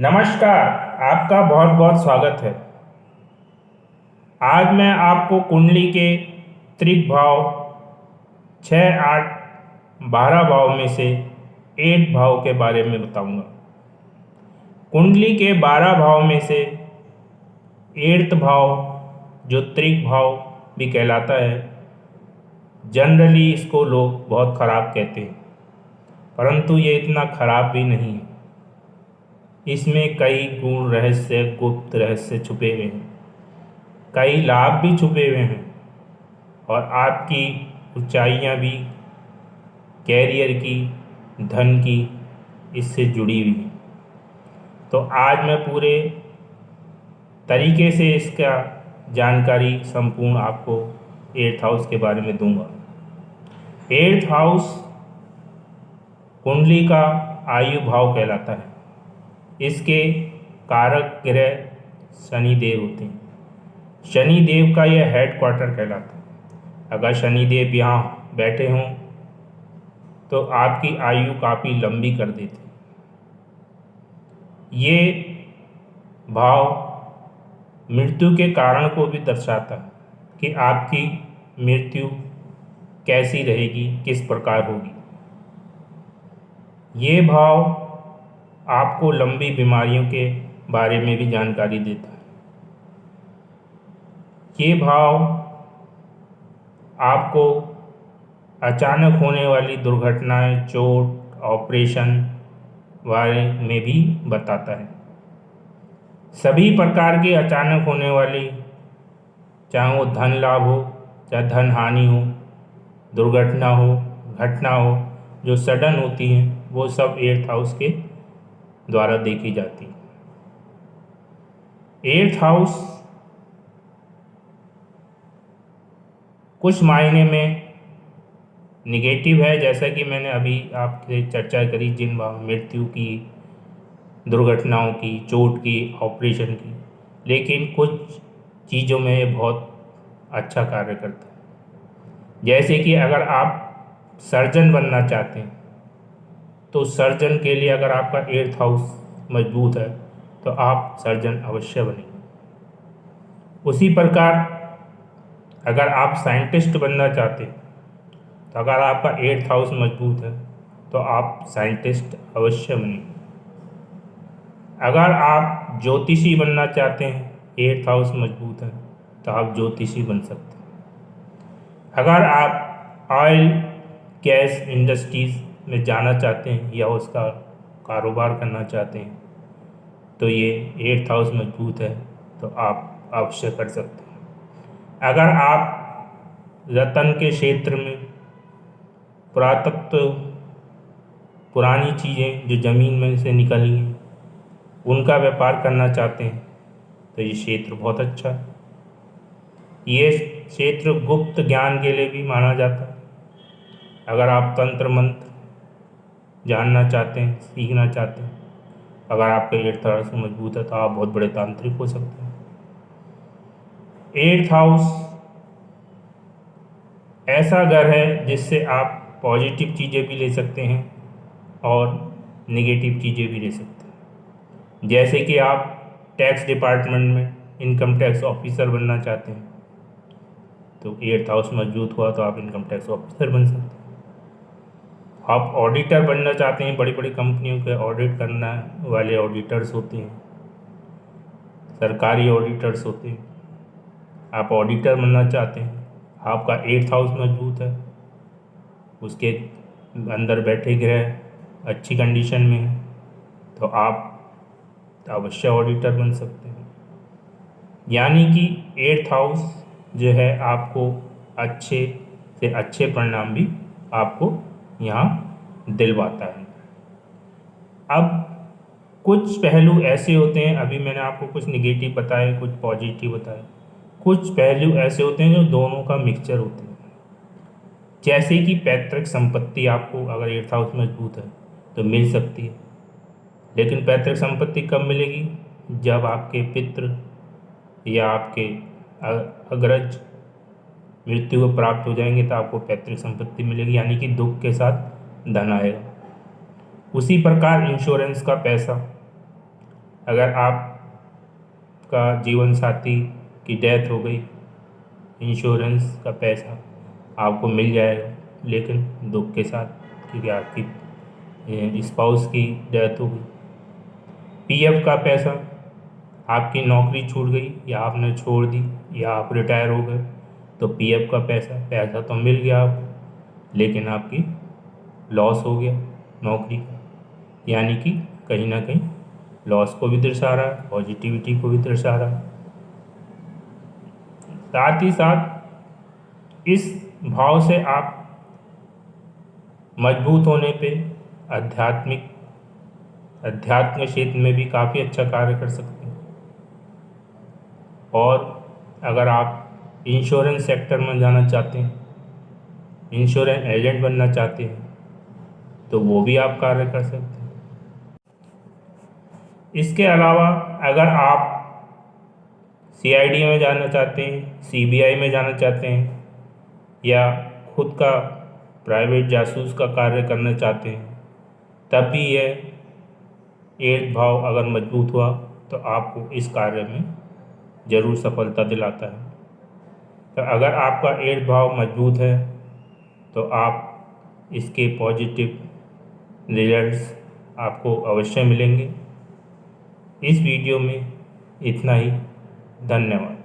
नमस्कार। आपका बहुत बहुत स्वागत है। आज मैं आपको कुंडली के त्रिक भाव 6, 8, 12 भाव में से 8 भाव के बारे में बताऊंगा। कुंडली के 12 भाव में से 8th भाव जो त्रिक भाव भी कहलाता है, जनरली इसको लोग बहुत खराब कहते हैं, परंतु ये इतना खराब भी नहीं है। इसमें कई गूढ़ रहस्य, गुप्त रहस्य छुपे हुए हैं, कई लाभ भी छुपे हुए हैं और आपकी ऊंचाइयां भी कैरियर की, धन की इससे जुड़ी हुई हैं। तो आज मैं पूरे तरीके से इसका जानकारी संपूर्ण आपको 8th हाउस के बारे में दूंगा। 8th हाउस कुंडली का आयु भाव कहलाता है। इसके कारक ग्रह शनि देव होते हैं। शनि देव का यह हेड क्वार्टर कहलाता है। अगर शनि देव यहाँ बैठे हों तो आपकी आयु काफ़ी लंबी कर देते हैं। ये भाव मृत्यु के कारण को भी दर्शाता है कि आपकी मृत्यु कैसी रहेगी, किस प्रकार होगी। ये भाव आपको लंबी बीमारियों के बारे में भी जानकारी देता है। ये भाव आपको अचानक होने वाली दुर्घटनाएं, चोट, ऑपरेशन बारे में भी बताता है। सभी प्रकार के अचानक होने वाली, चाहे वो धन लाभ हो, चाहे धन हानि हो, दुर्घटना हो, घटना हो, जो सडन होती हैं, वो सब 8th हाउस के द्वारा देखी जाती है। 8th हाउस कुछ मायने में निगेटिव है, जैसा कि मैंने अभी आपसे चर्चा करी, जिन मृत्यु की, दुर्घटनाओं की, चोट की, ऑपरेशन की, लेकिन कुछ चीज़ों में ये बहुत अच्छा कार्य करता है। जैसे कि अगर आप सर्जन बनना चाहते हैं तो सर्जन के लिए अगर आपका 8th हाउस मजबूत है तो आप सर्जन अवश्य बनेंगे। उसी प्रकार अगर आप साइंटिस्ट बनना चाहते हैं तो अगर आपका 8th हाउस मजबूत है तो आप साइंटिस्ट अवश्य बनेंगे। अगर आप ज्योतिषी बनना चाहते हैं, 8th हाउस मजबूत है तो आप ज्योतिषी बन सकते हैं। अगर आप ऑयल गैस इंडस्ट्रीज़ में जाना चाहते हैं या उसका कारोबार करना चाहते हैं तो ये 8th हाउस मजबूत है तो आप अवश्य कर सकते हैं। अगर आप रत्न के क्षेत्र में, पुरातत्व, पुरानी चीज़ें जो ज़मीन में से निकली हैं उनका व्यापार करना चाहते हैं तो ये क्षेत्र बहुत अच्छा है। ये क्षेत्र गुप्त ज्ञान के लिए भी माना जाता है। अगर आप तंत्र मंत्र जानना चाहते हैं, सीखना चाहते हैं, अगर आपका 8th हाउस मजबूत है तो आप बहुत बड़े तांत्रिक हो सकते हैं। 8th हाउस ऐसा घर है जिससे आप पॉजिटिव चीज़ें भी ले सकते हैं और नेगेटिव चीज़ें भी ले सकते हैं। जैसे कि आप टैक्स डिपार्टमेंट में इनकम टैक्स ऑफिसर बनना चाहते हैं तो 8th हाउस मजबूत हुआ तो आप इनकम टैक्स ऑफिसर बन सकते हैं। आप ऑडिटर बनना चाहते हैं, बड़ी बड़ी कंपनियों के ऑडिट करना वाले ऑडिटर्स होते हैं, सरकारी ऑडिटर्स होते हैं, आप ऑडिटर बनना चाहते हैं, आपका 8th हाउस मजबूत है, उसके अंदर बैठे ग्रह अच्छी कंडीशन में है तो आप अवश्य ऑडिटर बन सकते हैं। यानी कि 8th हाउस जो है आपको अच्छे से अच्छे परिणाम भी आपको यहाँ दिलवाता है। अब कुछ पहलू ऐसे होते हैं, अभी मैंने आपको कुछ निगेटिव बताए, कुछ पॉजिटिव बताए, कुछ पहलू ऐसे होते हैं जो दोनों का मिक्सचर होते हैं। जैसे कि पैतृक संपत्ति आपको अगर 8th हाउस मजबूत है तो मिल सकती है, लेकिन पैतृक संपत्ति कब मिलेगी? जब आपके पितृ या आपके अग्रज मृत्यु को प्राप्त हो जाएंगे तो आपको पैतृक संपत्ति मिलेगी, यानी कि दुख के साथ धन आएगा। उसी प्रकार इंश्योरेंस का पैसा अगर आपका जीवन साथी की डेथ हो गई, इंश्योरेंस का पैसा आपको मिल जाएगा, लेकिन दुख के साथ, क्योंकि आपकी स्पाउस की डेथ हो गई। पीएफ का पैसा, आपकी नौकरी छूट गई या आपने छोड़ दी या आप रिटायर हो गए, तो पीएफ का पैसा तो मिल गया आपको, लेकिन आपकी लॉस हो गया नौकरी का, यानी कि कहीं ना कहीं लॉस को भी दर्शा रहा है, पॉजिटिविटी को भी दर्शा रहा है। साथ ही साथ इस भाव से आप मजबूत होने पे अध्यात्म क्षेत्र में भी काफ़ी अच्छा कार्य कर सकते हैं। और अगर आप इंश्योरेंस सेक्टर में जाना चाहते हैं, इंश्योरेंस एजेंट बनना चाहते हैं, तो वो भी आप कार्य कर सकते हैं। इसके अलावा अगर आप सीआईडी में जाना चाहते हैं, सीबीआई में जाना चाहते हैं, या खुद का प्राइवेट जासूस का कार्य करना चाहते हैं, तब भी यह 8 भाव अगर मजबूत हुआ तो आपको इस कार्य में ज़रूर सफलता दिलाता है। तो अगर आपका 8 भाव मजबूत है तो आप इसके पॉजिटिव रिजल्ट्स आपको अवश्य मिलेंगे। इस वीडियो में इतना ही। धन्यवाद।